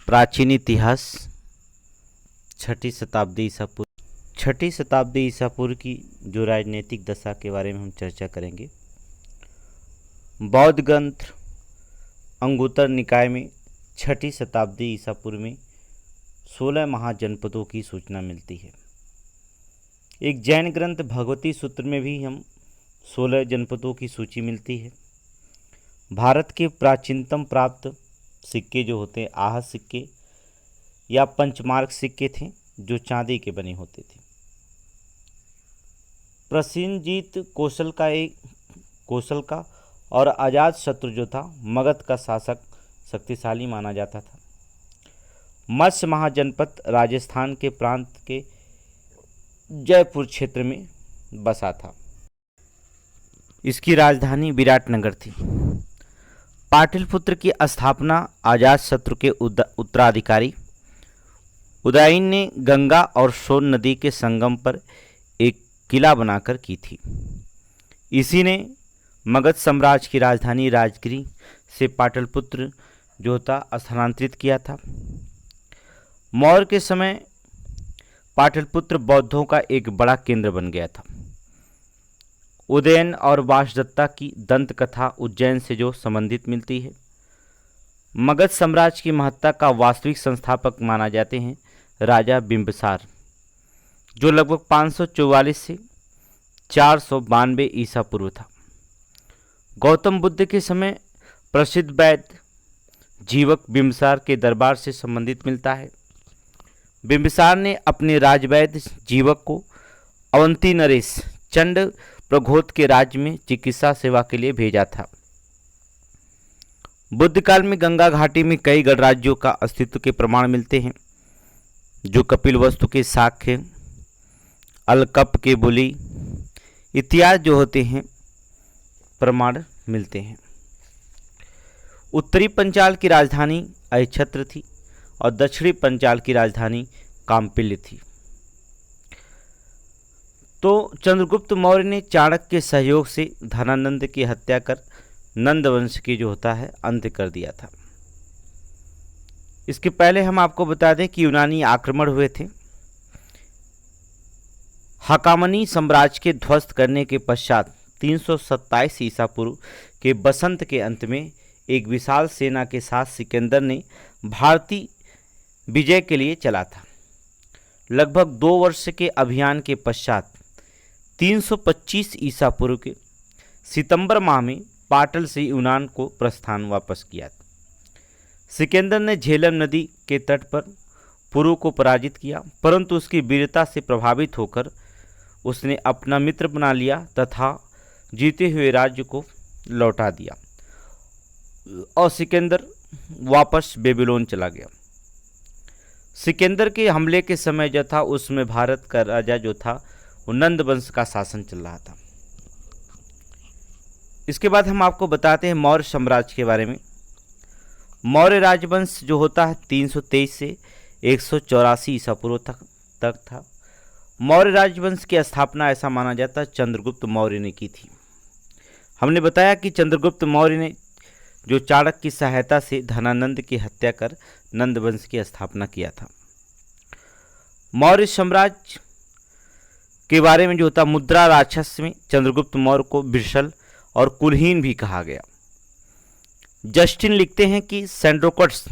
प्राचीन इतिहास, छठी शताब्दी ईसा पूर्व। छठी शताब्दी ईसा पूर्व की जो राजनीतिक दशा के बारे में हम चर्चा करेंगे। बौद्ध ग्रंथ अंगुत्तर निकाय में छठी शताब्दी ईसा पूर्व में 16 महाजनपदों की सूचना मिलती है। एक जैन ग्रंथ भगवती सूत्र में भी हम 16 जनपदों की सूची मिलती है। भारत के प्राचीनतम प्राप्त सिक्के जो होते हैं आहत सिक्के या पंचमार्क सिक्के थे, जो चांदी के बने होते थे। प्रसेनजीत कौशल का और आजाद शत्रु जो था मगध का शासक शक्तिशाली माना जाता था। मत्स्य महाजनपद राजस्थान के प्रांत के जयपुर क्षेत्र में बसा था। इसकी राजधानी विराटनगर थी। पाटलिपुत्र की स्थापना अजातशत्रु के उत्तराधिकारी उदयन ने गंगा और सोन नदी के संगम पर एक किला बनाकर की थी। इसी ने मगध साम्राज्य की राजधानी राजगिरी से पाटलिपुत्र जो था स्थानांतरित किया था। मौर्य के समय पाटलिपुत्र बौद्धों का एक बड़ा केंद्र बन गया था। उदयन और वासदत्ता की दंत कथा उज्जैन से जो संबंधित मिलती है। मगध साम्राज्य की महत्ता का वास्तविक संस्थापक माना जाते हैं राजा बिंबिसार, जो लगभग 544 से 492 ईसा पूर्व था। गौतम बुद्ध के समय प्रसिद्ध वैद्य जीवक बिंबिसार के दरबार से संबंधित मिलता है। बिंबिसार ने अपने राजवैद्य जीवक को अवंती नरेश चंड प्रघोत के राज्य में चिकित्सा सेवा के लिए भेजा था। बुद्ध काल में गंगा घाटी में कई गणराज्यों का अस्तित्व के प्रमाण मिलते हैं, जो कपिलवस्तु के साक्ष्य, अलकप के बुली इत्यादि जो होते हैं प्रमाण मिलते हैं। उत्तरी पंचाल की राजधानी अहिछत्र थी और दक्षिणी पंचाल की राजधानी काम्पिल्य थी। तो चंद्रगुप्त मौर्य ने चाणक्य के सहयोग से धनानंद की हत्या कर नंद वंश की जो होता है अंत कर दिया था। इसके पहले हम आपको बता दें कि यूनानी आक्रमण हुए थे। हकामनी साम्राज्य के ध्वस्त करने के पश्चात 327 ईसा पूर्व के बसंत के अंत में एक विशाल सेना के साथ सिकंदर ने भारतीय विजय के लिए चला था। लगभग 2 वर्ष के अभियान के पश्चात 325 ईसा पूर्व के सितंबर माह में पाटल से यूनान को प्रस्थान वापस किया। सिकंदर ने झेलम नदी के तट पर पुरु को पराजित किया, परंतु उसकी वीरता से प्रभावित होकर उसने अपना मित्र बना लिया तथा जीते हुए राज्य को लौटा दिया और सिकंदर वापस बेबीलोन चला गया। सिकंदर के हमले के समय जो था उसमें भारत का राजा जो था वो नंद वंश का शासन चल रहा था। इसके बाद हम आपको बताते हैं मौर्य साम्राज्य के बारे में। मौर्य राजवंश जो होता है 323 से 184 ईसा पूर्व तक था। मौर्य राजवंश की स्थापना ऐसा माना जाता है चंद्रगुप्त मौर्य ने की थी। हमने बताया कि चंद्रगुप्त मौर्य ने जो चाणक्य की सहायता से धनानंद की हत्या कर नंद वंश की स्थापना किया था। मौर्य साम्राज्य के बारे में जो होता मुद्रा राक्षस में चंद्रगुप्त मौर्य को बिरसल और कुलहीन भी कहा गया। जस्टिन लिखते हैं कि सेंड्रोकट्स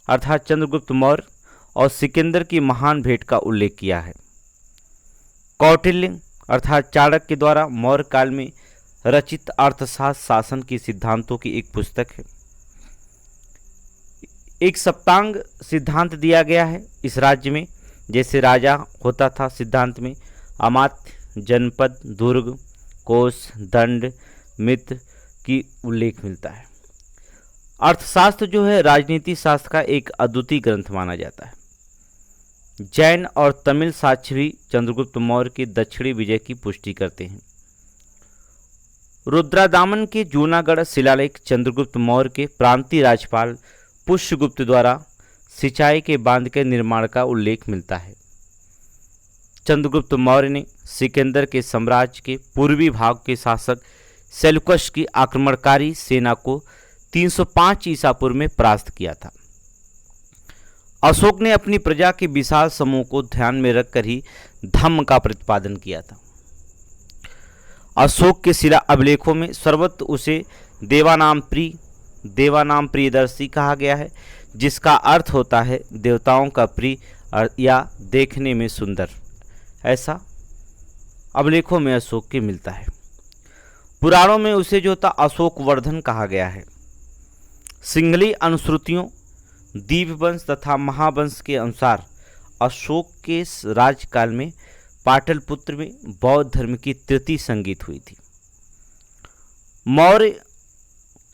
अर्थात चंद्रगुप्त मौर्य और सिकंदर की महान भेंट का उल्लेख किया है। कौटिल्य अर्थात चाणक्य के द्वारा मौर्य काल में रचित अर्थशास्त्र शासन की सिद्धांतों की एक पुस्तक है। एक सप्तांग सिद्धांत दिया गया है इस राज्य में। जैसे राजा होता था सिद्धांत में अमात्य, जनपद, दुर्ग, कोष, दंड, मित्र की उल्लेख मिलता है। अर्थशास्त्र जो है राजनीति शास्त्र का एक अद्वितीय ग्रंथ माना जाता है। जैन और तमिल साक्ष्य भी चंद्रगुप्त मौर्य के दक्षिणी विजय की पुष्टि करते हैं। रुद्रादामन के जूनागढ़ शिलालेख चंद्रगुप्त मौर्य के प्रांतीय राज्यपाल पुष्यगुप्त द्वारा सिंचाई के बांध के निर्माण का उल्लेख मिलता है। चंद्रगुप्त मौर्य ने सिकंदर के साम्राज्य के पूर्वी भाग के शासक सेल्यूकस की आक्रमणकारी सेना को 305 ईसा पूर्व में परास्त किया था। अशोक ने अपनी प्रजा के विशाल समूह को ध्यान में रखकर ही धम्म का प्रतिपादन किया था। अशोक के शिला अभिलेखों में सर्वत्र उसे देवानाम प्रियदर्शी कहा गया है, जिसका अर्थ होता है देवताओं का प्रिय या देखने में सुंदर। ऐसा अभिलेखों में अशोक के मिलता है। पुराणों में उसे जो था अशोक वर्धन कहा गया है। सिंहली अनुश्रुतियों, दीपवंश तथा महावंश के अनुसार अशोक के राजकाल में पाटलिपुत्र में बौद्ध धर्म की तृतीय संगीत हुई थी। मौर्य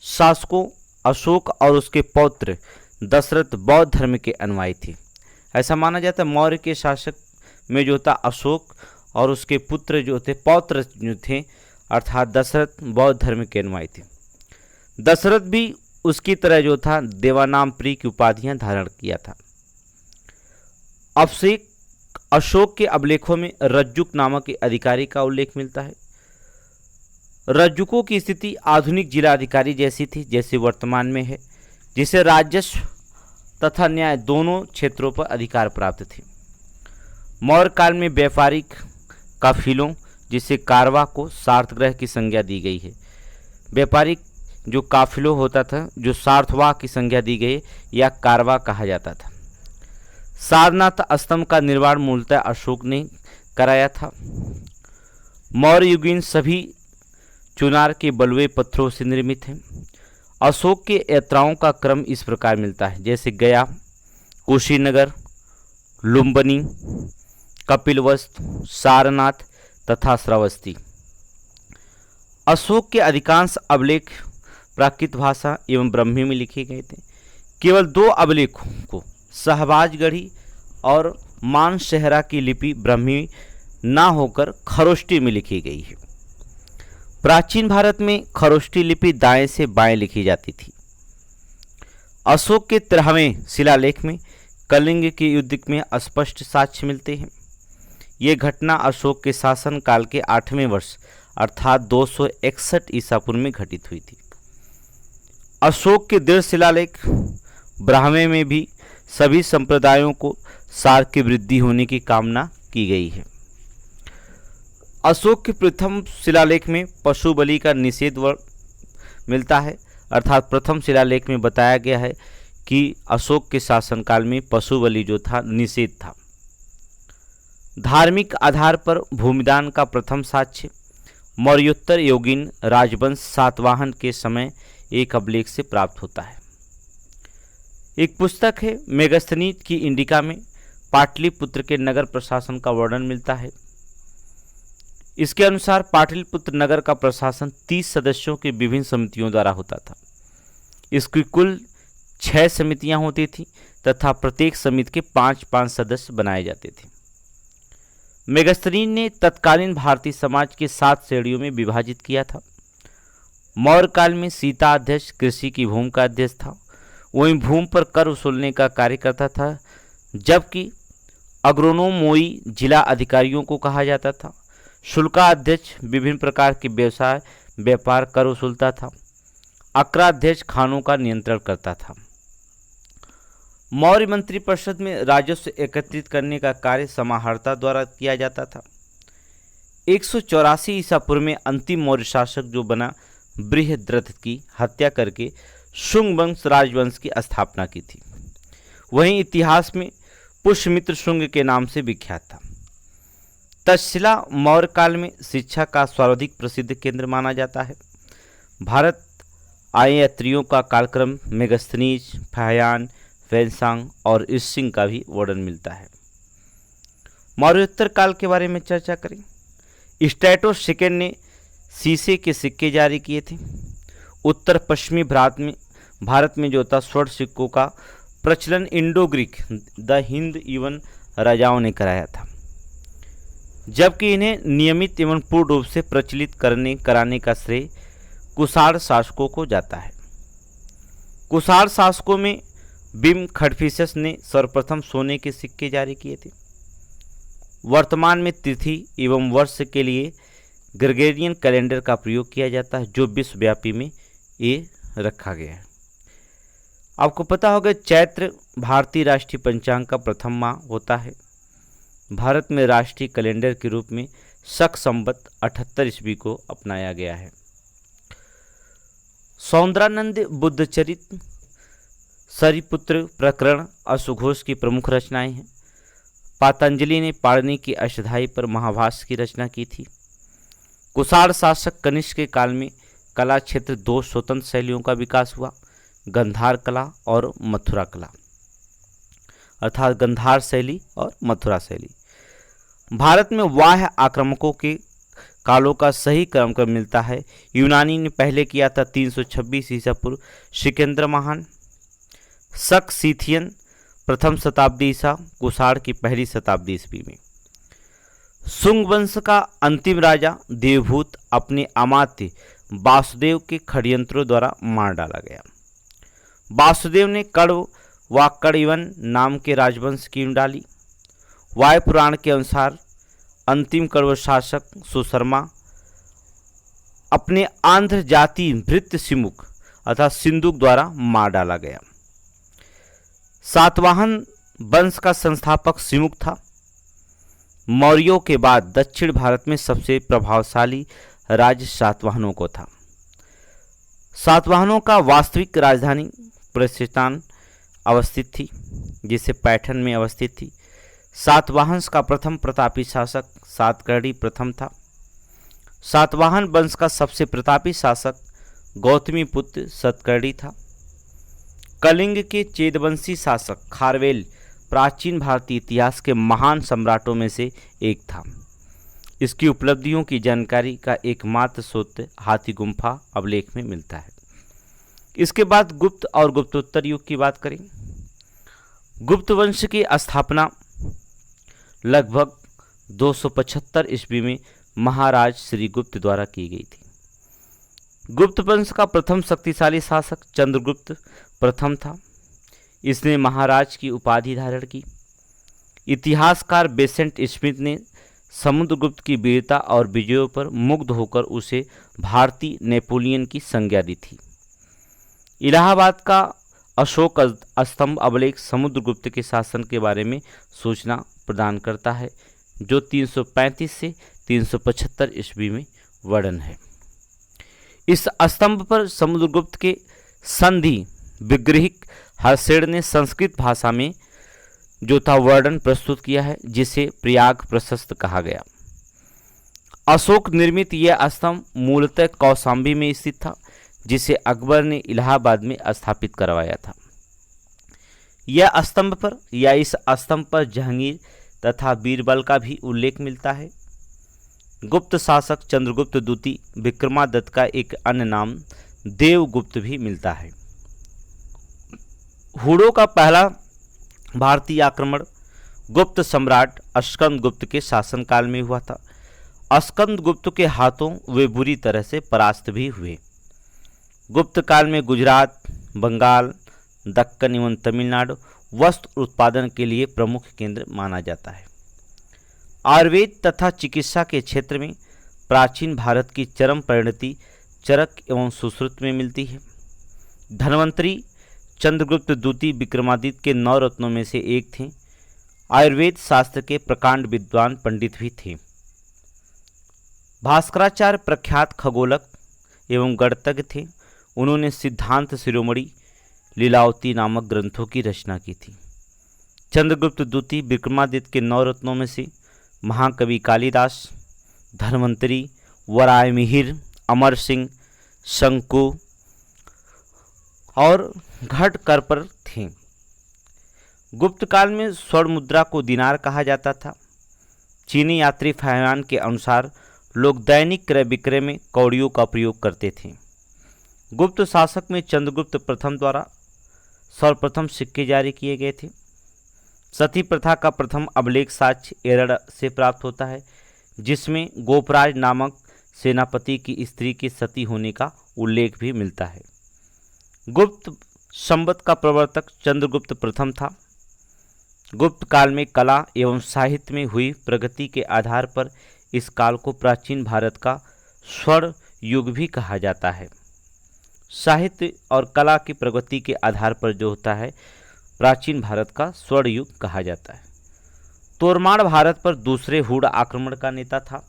शासकों अशोक और उसके पौत्र दशरथ बौद्ध धर्म के अनुयायी थे। ऐसा माना जाता है मौर्य के शासक में जो था अशोक और उसके पुत्र जो थे पौत्र जो थे अर्थात दशरथ बौद्ध धर्म के अनुयायी थे। दशरथ भी उसकी तरह जो था देवानाम प्रिय की उपाधियां धारण किया था। अशोक के अभिलेखों में रज्जुक नामक अधिकारी का उल्लेख मिलता है। रज्जुकों की स्थिति आधुनिक जिलाधिकारी जैसी थी जैसे वर्तमान में है, जिसे राजस्व तथा न्याय दोनों क्षेत्रों पर अधिकार प्राप्त थे। मौर्य काल में व्यापारिक काफिलों जिसे कारवा को सार्थग्रह की संज्ञा दी गई है। व्यापारिक जो काफिलों होता था जो सार्थवाह की संज्ञा दी गई या कारवा कहा जाता था। सारनाथ स्तंभ का निर्माण मूलतः अशोक ने कराया था। मौर्य युगीन सभी चुनार के बलुए पत्थरों से निर्मित हैं। अशोक के यात्राओं का क्रम इस प्रकार मिलता है जैसे गया, कुशीनगर, लुम्बिनी, कपिलवस्तु, सारनाथ तथा श्रावस्ती। अशोक के अधिकांश अभिलेख प्राकृत भाषा एवं ब्राह्मी में लिखे गए थे। केवल 2 अभिलेखों को शहबाजगढ़ी और मानशहरा की लिपि ब्राह्मी ना होकर खरोष्टी में लिखी गई है। प्राचीन भारत में खरोष्टी लिपि दाएं से बाएं लिखी जाती थी। अशोक के 13वें शिलालेख में कलिंग के युद्ध में स्पष्ट साक्ष्य मिलते हैं। ये घटना अशोक के शासन काल के 8वें वर्ष अर्थात 261 ईसा पूर्व में घटित हुई थी। अशोक के दृढ़ शिलालेख ब्राह्मे में भी सभी संप्रदायों को सार की वृद्धि होने की कामना की गई है। अशोक के प्रथम शिलालेख में पशु बलि का निषेध मिलता है अर्थात प्रथम शिलालेख में बताया गया है कि अशोक के शासनकाल में पशु बलि जो था निषेध था। धार्मिक आधार पर भूमिदान का प्रथम साक्ष्य मौर्योत्तर योगीन राजवंश सातवाहन के समय एक अभिलेख से प्राप्त होता है। एक पुस्तक है मेगस्थनीज की इंडिका में पाटलिपुत्र के नगर प्रशासन का वर्णन मिलता है। इसके अनुसार पाटलिपुत्र नगर का प्रशासन 30 सदस्यों की विभिन्न समितियों द्वारा होता था। इसकी कुल 6 समितियां होती थी तथा प्रत्येक समिति के 5-5 सदस्य बनाए जाते थे। मेगस्थनीज ने तत्कालीन भारतीय समाज के 7 श्रेणियों में विभाजित किया था। मौर्य काल में सीता अध्यक्ष कृषि की भूमि का अध्यक्ष था, वहीं भूमि पर कर वसूलने का कार्य करता था, जबकि अग्रोनोमोई जिला अधिकारियों को कहा जाता था। शुल्काध्यक्ष विभिन्न प्रकार के व्यवसाय व्यापार कर वसूलता था। अक्राध्यक्ष खानों का नियंत्रण करता था। मौर्य मंत्रिपरिषद में राजस्व एकत्रित करने का कार्य समाहर्ता द्वारा किया जाता था। 184 ईसा पूर्व में अंतिम मौर्य शासक जो बना बृहद्रथ की हत्या करके शुंग वंश राजवंश की स्थापना की थी। वहीं इतिहास में पुष्यमित्र शुंग के नाम से विख्यात था। तक्षशिला मौर्य काल में शिक्षा का सर्वाधिक प्रसिद्ध केंद्र माना जाता है। भारत आए यात्रियों का कालक्रम मेगस्थनीज, फाह्यान, वैनसांग और इर्सिंग का भी वर्णन मिलता है। मौर्योत्तर काल के बारे में चर्चा करें। स्टैटो सेकेंड ने शीशे के सिक्के जारी किए थे। उत्तर पश्चिमी भारत में जो था स्वर्ण सिक्कों का प्रचलन Indo Greek the Hind even राजाओं ने कराया था, जबकि इन्हें नियमित एवं पूर्ण रूप से प्रचलित कराने का श्रेय कुषाण शासकों को जाता है। कुषाण शासकों में बिम खडफिसस ने सर्वप्रथम सोने के सिक्के जारी किए थे। वर्तमान में तिथि एवं वर्ष के लिए ग्रेगोरियन कैलेंडर का प्रयोग किया जाता है, जो विश्वव्यापी में ये रखा गया है। आपको पता होगा चैत्र भारतीय राष्ट्रीय पंचांग का प्रथम माह होता है। भारत में राष्ट्रीय कैलेंडर के रूप में शक संवत 78 ईस्वी को अपनाया गया है। सौंदरानंद बुद्धचरित, सरिपुत्र प्रकरण, अश्वघोष की प्रमुख रचनाएं हैं। पातंजलि ने पाणिनि की अष्टाध्यायी पर महाभाष्य की रचना की थी। कुषाण शासक कनिष्क के काल में कला क्षेत्र दो स्वतंत्र शैलियों का विकास हुआ, गंधार कला और मथुरा कला, अर्थात गंधार शैली और मथुरा शैली। भारत में वाह्य आक्रामकों के कालों का सही क्रमक्रम मिलता है। यूनानी ने पहले किया था 326 ईसा पूर्व सिकंदर महान, शक सीथियन प्रथम शताब्दी ईसा, कुषाण की पहली शताब्दी ईस्वी में। शुंग वंश का अंतिम राजा देवभूत अपने अमात्य वासुदेव के षड्यंत्रों द्वारा मार डाला गया। वासुदेव ने कण्व व कण्वन नाम के राजवंश की डाली। वायु पुराण के अनुसार अंतिम कण्व शासक सुशर्मा अपने आंध्र जाति भृत्य सिमुक अर्थात सिंधुक द्वारा मार डाला गया। सातवाहन वंश का संस्थापक सिमुक था। मौर्यों के बाद दक्षिण भारत में सबसे प्रभावशाली राज्य सातवाहनों को था। सातवाहनों का वास्तविक राजधानी प्रस्थान अवस्थित थी, जिसे पैठन में अवस्थित थी। सातवाहन का प्रथम प्रतापी शासक सातकर्णी प्रथम था। सातवाहन वंश का सबसे प्रतापी शासक गौतमी पुत्र सतकर्णी था। कलिंग के चेदवंशी शासक खारवेल प्राचीन भारतीय इतिहास के महान सम्राटों में से एक था। इसकी उपलब्धियों की जानकारी का एकमात्र स्रोत हाथी गुम्फा अभिलेख में मिलता है। इसके बाद गुप्त और गुप्तोत्तर युग की बात करें। गुप्त वंश की स्थापना लगभग 275 ईस्वी में महाराज श्रीगुप्त द्वारा की गई थी। गुप्त वंश का प्रथम शक्तिशाली शासक चंद्रगुप्त प्रथम था। इसने महाराज की उपाधि धारण की। इतिहासकार बेसेंट स्मिथ ने समुद्रगुप्त की वीरता और विजयों पर मुग्ध होकर उसे भारतीय नेपोलियन की संज्ञा दी थी। इलाहाबाद का अशोक स्तंभ अभिलेख समुद्रगुप्त के शासन के बारे में सूचना प्रदान करता है, जो 335 से 375 ईस्वी में वर्णन है। इस स्तंभ पर समुद्रगुप्त के संधि विग्रहिक हर्षेड ने संस्कृत भाषा में जो था वर्णन प्रस्तुत किया है, जिसे प्रयाग प्रशस्त कहा गया। अशोक निर्मित यह स्तंभ मूलतः कौशाम्बी में स्थित था, जिसे अकबर ने इलाहाबाद में स्थापित करवाया था। यह स्तंभ पर या इस स्तंभ पर जहांगीर तथा बीरबल का भी उल्लेख मिलता है। गुप्त शासक चंद्रगुप्त द्वितीय विक्रमादित्य का एक अन्य नाम देवगुप्त भी मिलता है। हुड़ों का पहला भारतीय आक्रमण गुप्त सम्राट स्कंदगुप्त के शासनकाल में हुआ था। स्कंदगुप्त के हाथों वे बुरी तरह से परास्त भी हुए। गुप्त काल में गुजरात, बंगाल, दक्कन एवं तमिलनाडु वस्त्र उत्पादन के लिए प्रमुख केंद्र माना जाता है। आयुर्वेद तथा चिकित्सा के क्षेत्र में प्राचीन भारत की चरम परिणति चरक एवं सुश्रुत में मिलती है। धन्वंतरी चंद्रगुप्त द्वितीय विक्रमादित्य के 9 रत्नों में से एक थे। आयुर्वेद शास्त्र के प्रकांड विद्वान पंडित भी थे। भास्कराचार्य प्रख्यात खगोलक एवं गणितज्ञ थे। उन्होंने सिद्धांत शिरोमणि, लीलावती नामक ग्रंथों की रचना की थी। चंद्रगुप्त द्वितीय विक्रमादित्य के 9 रत्नों में से महाकवि कालिदास, धन्वंतरी, वरायमिहिर, अमर सिंह, शंकु और घटकर्पर थे। गुप्त काल में स्वर्ण मुद्रा को दिनार कहा जाता था। चीनी यात्री फाहियान के अनुसार लोग दैनिक क्रय विक्रय में कौड़ियों का प्रयोग करते थे। गुप्त शासक में चंद्रगुप्त प्रथम द्वारा सर्वप्रथम सिक्के जारी किए गए थे। सती प्रथा का प्रथम अभिलेख साक्ष्य एरड़ से प्राप्त होता है, जिसमें गोपराज नामक सेनापति की स्त्री के सती होने का उल्लेख भी मिलता है। गुप्त संवत का प्रवर्तक चंद्रगुप्त प्रथम था। गुप्त काल में कला एवं साहित्य में हुई प्रगति के आधार पर इस काल को प्राचीन भारत का स्वर्ण युग भी कहा जाता है। साहित्य और कला की प्रगति के आधार पर जो होता है प्राचीन भारत का स्वर्ण युग कहा जाता है। तोरमाड़ भारत पर दूसरे हुड़ आक्रमण का नेता था।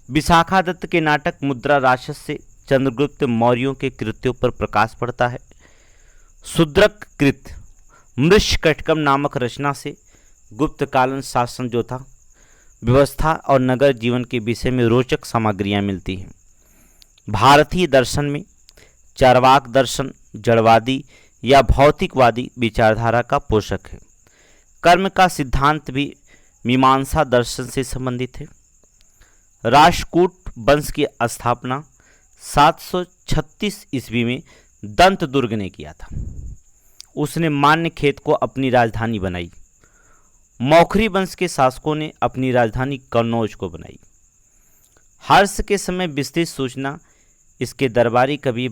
विशाखा दत्त के नाटक मुद्रा राक्षस से चंद्रगुप्त मौर्यों के कृत्यों पर प्रकाश पड़ता है। शूद्रक कृत मृषकटकम नामक रचना से गुप्तकालीन शासन जो था व्यवस्था और नगर जीवन के विषय में रोचक सामग्रियां मिलती हैं। भारतीय दर्शन में चार्वाक दर्शन जड़वादी या भौतिकवादी विचारधारा का पोषक है। कर्म का सिद्धांत भी मीमांसा दर्शन से संबंधित है। राष्ट्रकूट वंश की स्थापना 736 ईस्वी में दंत दुर्ग ने किया था। उसने मान्यखेत को अपनी राजधानी बनाई। मौखरी वंश के शासकों ने अपनी राजधानी कन्नौज को बनाई। हर्ष के समय विस्तृत सूचना इसके दरबारी कवि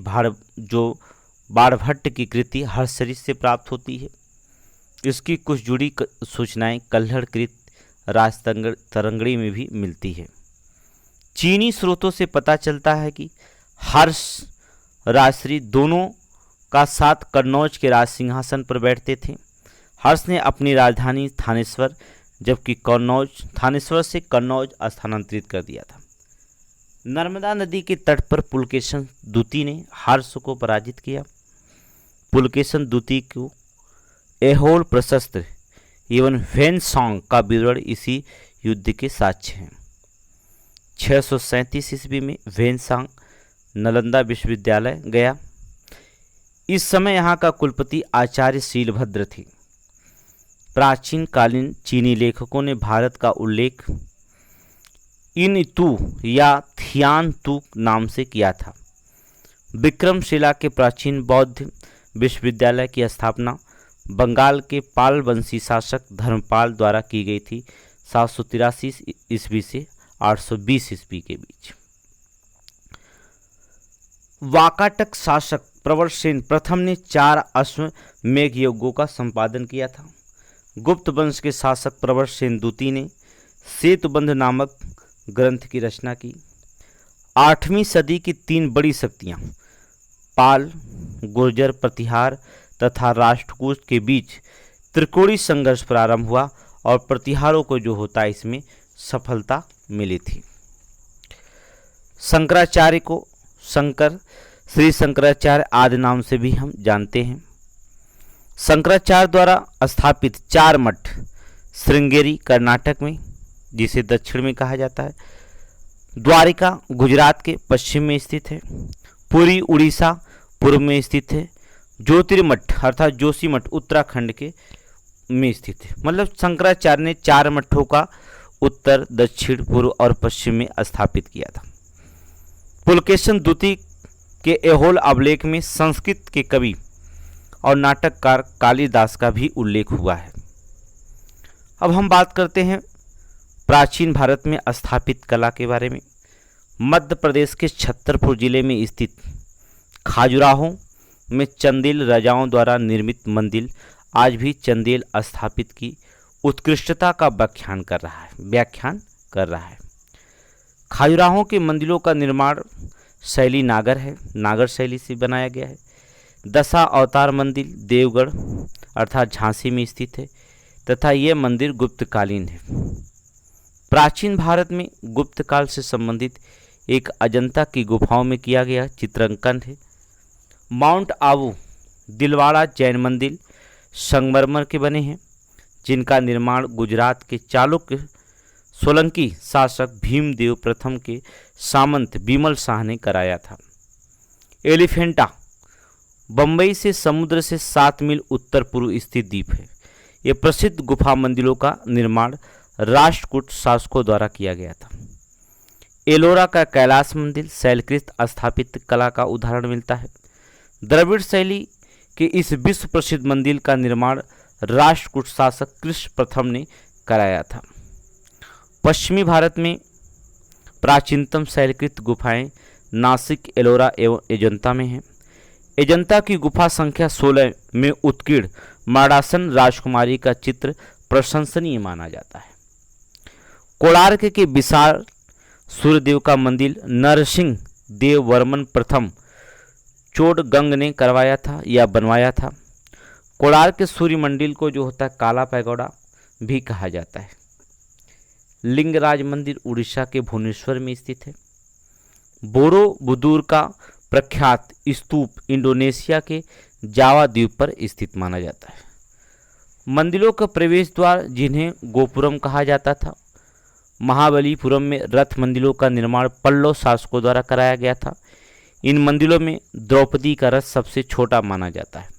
बाणभट्ट की कृति हर्षचरित से प्राप्त होती है। इसकी कुछ जुड़ी सूचनाएं कल्हड़ कृत राजतरंगिणी में भी मिलती है। चीनी स्रोतों से पता चलता है कि हर्ष राजश्री दोनों का साथ कन्नौज के राज सिंहासन पर बैठते थे। हर्ष ने अपनी राजधानी थानेश्वर जबकि थानेश्वर से कन्नौज स्थानांतरित कर दिया था। नर्मदा नदी के तट पर पुलकेशन द्वितीय ने हर्ष को पराजित किया। पुलकेशन द्वितीय को ऐहोल प्रशस्त्र एवं वेनसांग का विवरण इसी युद्ध के साक्ष्य हैं। 637 ईस्वी में वेनसांग नालंदा विश्वविद्यालय गया। इस समय यहाँ का कुलपति आचार्य शीलभद्र थे। प्राचीन कालीन चीनी लेखकों ने भारत का उल्लेख इन तू या थियान तू नाम से किया था। विक्रमशिला के प्राचीन बौद्ध विश्वविद्यालय की स्थापना बंगाल के पाल वंशी शासक धर्मपाल द्वारा की गई थी 783 ईस्वी से 820 ईस्वी के बीच। वाकाटक शासक प्रवरसेन प्रथम ने 4 अश्वमेध यज्ञों का संपादन किया था। गुप्त वंश के शासक प्रवरसेन द्वितीय ने सेतुबंध नामक ग्रंथ की रचना की। 8वीं सदी की 3 बड़ी शक्तियां पाल, गुर्जर प्रतिहार तथा राष्ट्रकूट के बीच त्रिकोणीय संघर्ष प्रारंभ हुआ और प्रतिहारों को जो होता है इसमें सफलता मिली थी। शंकराचार्य को श्री शंकराचार्य आदि नाम से भी हम जानते हैं। शंकराचार्य द्वारा स्थापित 4 मठ श्रृंगेरी कर्नाटक में जिसे दक्षिण में कहा जाता है, द्वारिका गुजरात के पश्चिम में स्थित है, पुरी उड़ीसा पूर्व में स्थित है, ज्योतिर्मठ अर्थात जोशीमठ उत्तराखंड के में स्थित है। मतलब शंकराचार्य ने 4 मठों का उत्तर दक्षिण पूर्व और पश्चिम में स्थापित किया था। पुलकेशन द्वितीय के ऐहोल अभिलेख में संस्कृत के कवि और नाटककार कालिदास का भी उल्लेख हुआ है। अब हम बात करते हैं प्राचीन भारत में स्थापित कला के बारे में। मध्य प्रदेश के छतरपुर जिले में स्थित खाजुराहो में चंदेल राजाओं द्वारा निर्मित मंदिर आज भी चंदेल स्थापित की उत्कृष्टता का व्याख्यान कर रहा है। खाजुराहो के मंदिरों का निर्माण शैली नागर है, नागर शैली से बनाया गया है। दशा अवतार मंदिर देवगढ़ अर्थात झांसी में स्थित है तथा यह मंदिर गुप्तकालीन है। प्राचीन भारत में गुप्त काल से संबंधित एक अजंता की गुफाओं में किया गया चित्रांकन है। माउंट आबू दिलवाड़ा जैन मंदिर संगमरमर के बने हैं जिनका निर्माण गुजरात के चालुक्य सोलंकी शासक भीमदेव प्रथम के सामंत बिमल शाह ने कराया था। एलिफेंटा बंबई से समुद्र से 7 मील उत्तर पूर्व स्थित द्वीप है। यह प्रसिद्ध गुफा मंदिरों का निर्माण राष्ट्रकूट शासकों द्वारा किया गया था। एलोरा का कैलाश मंदिर शैलकृत स्थापित कला का उदाहरण मिलता है। द्रविड़ शैली के इस विश्व प्रसिद्ध मंदिर का निर्माण राष्ट्रकूट शासक कृष्ण प्रथम ने कराया था। पश्चिमी भारत में प्राचीनतम शैलकृत गुफाएं नासिक, एलोरा एवं अजंता में हैं। अजंता की गुफा संख्या 16 में उत्कीर्ण माडासन राजकुमारी का चित्र प्रशंसनीय माना जाता है। कोणार्क के विशाल सूर्यदेव का मंदिर नरसिंह देववर्मन प्रथम चोडगंग ने करवाया था या बनवाया था। कोणार्क के सूर्य मंदिर को जो होता है काला पैगोडा भी कहा जाता है। लिंगराज मंदिर उड़ीसा के भुवनेश्वर में स्थित है। बोरोबुदुर का प्रख्यात स्तूप इंडोनेशिया के जावा द्वीप पर स्थित माना जाता है। मंदिरों का प्रवेश द्वार जिन्हें गोपुरम कहा जाता था। महाबलीपुरम में रथ मंदिरों का निर्माण पल्लव शासकों द्वारा कराया गया था। इन मंदिरों में द्रौपदी का रथ सबसे छोटा माना जाता है।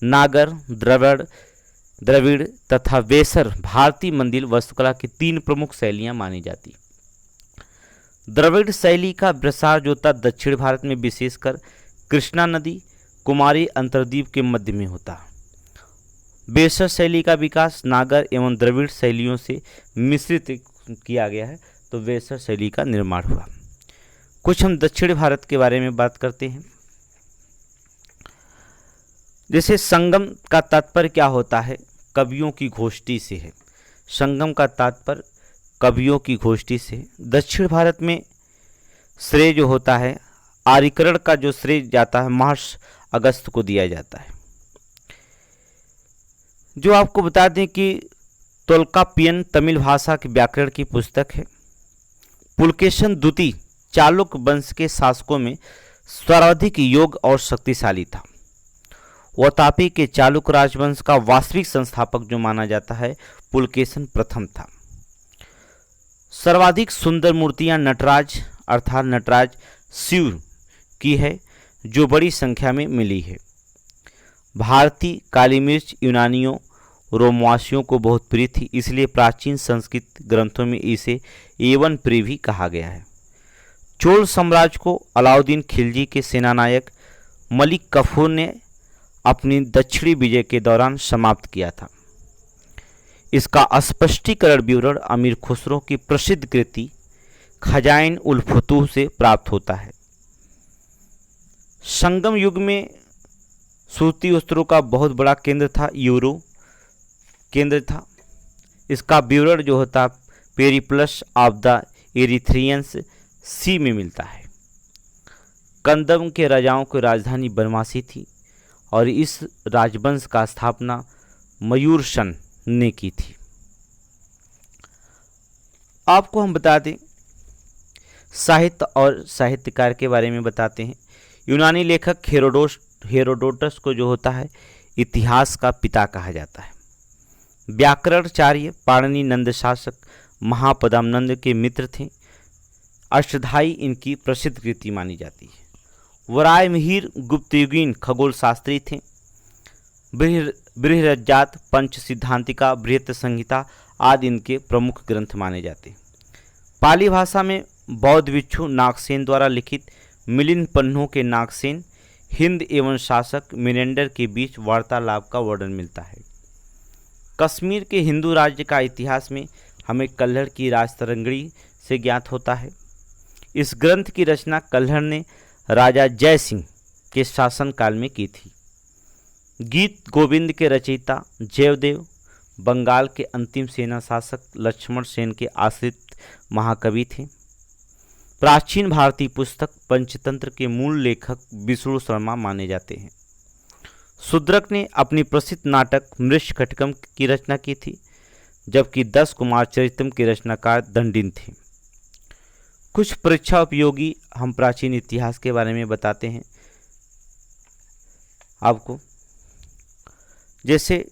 नागर, द्रविड़ तथा वेसर भारतीय मंदिर वास्तुकला की 3 प्रमुख शैलियां मानी जाती। द्रविड़ शैली का प्रसार जो था दक्षिण भारत में विशेषकर कृष्णा नदी कुमारी अंतर्द्वीप के मध्य में होता। वेसर शैली का विकास नागर एवं द्रविड़ शैलियों से मिश्रित किया गया है, तो वेसर शैली का निर्माण हुआ। कुछ हम दक्षिण भारत के बारे में बात करते हैं। जैसे संगम का तात्पर्य क्या होता है? कवियों की गोष्ठी से है। संगम का तात्पर्य कवियों की गोष्ठी से। दक्षिण भारत में श्रेय जो होता है आर्यकरण का जो श्रेय जाता है मार्च अगस्त को दिया जाता है। जो आपको बता दें कि तोल्काप्पियन तमिल भाषा के व्याकरण की पुस्तक है। पुलकेशन द्वितीय चालुक्य वंश के शासकों में सर्वाधिक योग्य और शक्तिशाली था। वातापी के चालुक्य राजवंश का वास्तविक संस्थापक जो माना जाता है पुलकेशन प्रथम था। सर्वाधिक सुंदर मूर्तियां नटराज अर्थात नटराज शिव की है जो बड़ी संख्या में मिली है। भारतीय काली मिर्च यूनानियों रोमवासियों को बहुत प्रिय थी, इसलिए प्राचीन संस्कृत ग्रंथों में इसे एवन प्रिय भी कहा गया है। चोल साम्राज्य को अलाउद्दीन खिलजी के सेनानायक मलिक कफूर ने अपनी दक्षिणी विजय के दौरान समाप्त किया था। इसका स्पष्टीकरण विवरण अमीर खुसरो की प्रसिद्ध कृति खजाइन उल फुतूह से प्राप्त होता है। संगम युग में सूती वस्त्रों का बहुत बड़ा केंद्र था, यूरो केंद्र था। इसका विवरण जो होता पेरिप्लस ऑफ द एरिथ्रियंस सी में मिलता है। कंदम के राजाओं की राजधानी बनवासी थी और इस राजवंश का स्थापना मयूरशन ने की थी। आपको हम बता दें साहित्य और साहित्यकार के बारे में बताते हैं। यूनानी लेखक हेरोडोटस को जो होता है इतिहास का पिता कहा जाता है। व्याकरणाचार्य पाणिनि नंद शासक महापदानंद के मित्र थे। अष्टधाई इनकी प्रसिद्ध कृति मानी जाती है। वराय मिहिर गुप्तयुगीन खगोल शास्त्री थे। बृहज्जात पंच सिद्धांतिका बृहत संहिता आदि इनके प्रमुख ग्रंथ माने जाते हैं। पाली भाषा में बौद्ध भिक्षु नागसेन द्वारा लिखित मिलिंद पन्नों के नागसेन हिंद एवं शासक मिनेंडर के बीच वार्तालाप का वर्णन मिलता है। कश्मीर के हिंदू राज्य का इतिहास में हमें कल्हड़ की राजतरंगिणी से ज्ञात होता है। इस ग्रंथ की रचना कल्हड़ ने राजा जय सिंह के शासनकाल में की थी। गीत गोविंद के रचयिता जयदेव बंगाल के अंतिम सेना शासक लक्ष्मण सेन के आश्रित महाकवि थे। प्राचीन भारतीय पुस्तक पंचतंत्र के मूल लेखक विष्णु शर्मा माने जाते हैं। शूद्रक ने अपनी प्रसिद्ध नाटक मृच्छकटिकम की रचना की थी, जबकि 10 कुमार चरितम के रचनाकार दंडिन थे। कुछ परीक्षा उपयोगी हम प्राचीन इतिहास के बारे में बताते हैं आपको। जैसे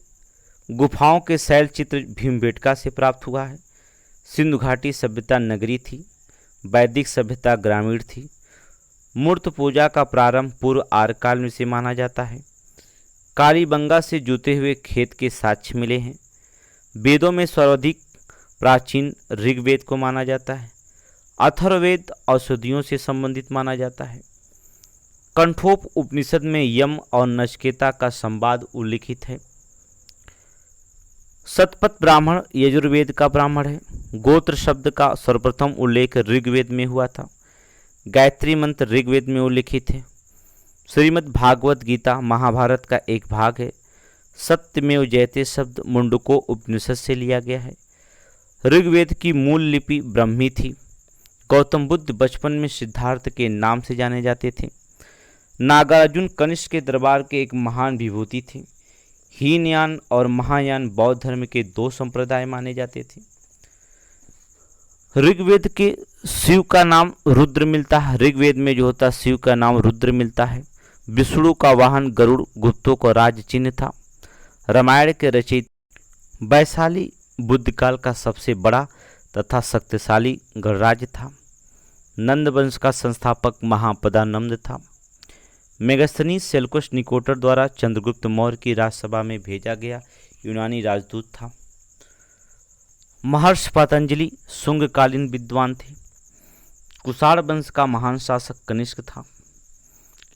गुफाओं के शैल चित्र भीमबेटका से प्राप्त हुआ है। सिंधु घाटी सभ्यता नगरी थी। वैदिक सभ्यता ग्रामीण थी। मूर्त पूजा का प्रारंभ पूर्व आर्य काल में से माना जाता है। कालीबंगा से जुते हुए खेत के साक्ष्य मिले हैं। वेदों में सर्वाधिक प्राचीन ऋग्वेद को माना जाता है। अथर्ववेद औषधियों से संबंधित माना जाता है। कंठोप उपनिषद में यम और नचिकेता का संवाद उल्लिखित है। शतपथ ब्राह्मण यजुर्वेद का ब्राह्मण है। गोत्र शब्द का सर्वप्रथम उल्लेख ऋग्वेद में हुआ था। गायत्री मंत्र ऋग्वेद में उल्लिखित है। श्रीमद् भागवत गीता महाभारत का एक भाग है। सत्यमेव जयते शब्द मुंडको उपनिषद से लिया गया है। ऋग्वेद की मूल लिपि ब्रह्मी थी। गौतम बुद्ध बचपन में सिद्धार्थ के नाम से जाने जाते थे। नागार्जुन कनिष्क के दरबार के एक महान विभूति थे। हीनयान और महायान बौद्ध धर्म के दो संप्रदाय माने जाते थे। ऋग्वेद के शिव का नाम रुद्र मिलता है। ऋग्वेद में जो होता है शिव का नाम रुद्र मिलता है। विष्णु का वाहन गरुड़ गुप्तों का राज चिन्ह था। रामायण के रचयिता वैशाली बुद्ध काल का सबसे बड़ा तथा शक्तिशाली गणराज्य था। नंद वंश का संस्थापक महापदानंद था। मेगस्थनीज सेल्युकस निकोटर द्वारा चंद्रगुप्त मौर्य की राजसभा में भेजा गया यूनानी राजदूत था। महर्षि पतंजलि शुंगकालीन विद्वान थे। कुषाण वंश का महान शासक कनिष्क था।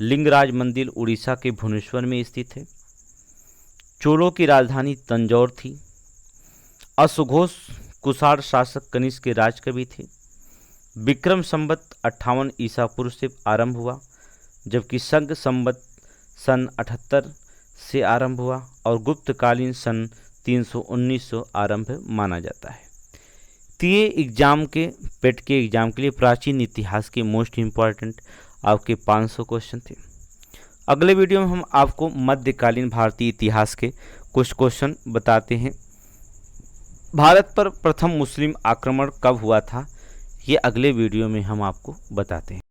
लिंगराज मंदिर उड़ीसा के भुवनेश्वर में स्थित है। चोलों की राजधानी तंजौर थी। अश्वघोष कुषाण शासक कनिष्क के राजकवि थे। विक्रम संवत 58 ईसा पूर्व से आरंभ हुआ, जबकि संघ संवत सन 78 से आरंभ हुआ और गुप्तकालीन सन 319 आरंभ माना जाता है। तो ये एग्जाम के पेट के एग्जाम के लिए प्राचीन इतिहास के मोस्ट इम्पॉर्टेंट आपके 500 क्वेश्चन थे। अगले वीडियो में हम आपको मध्यकालीन भारतीय इतिहास के कुछ क्वेश्चन बताते हैं। भारत पर प्रथम मुस्लिम आक्रमण कब हुआ था, ये अगले वीडियो में हम आपको बताते हैं।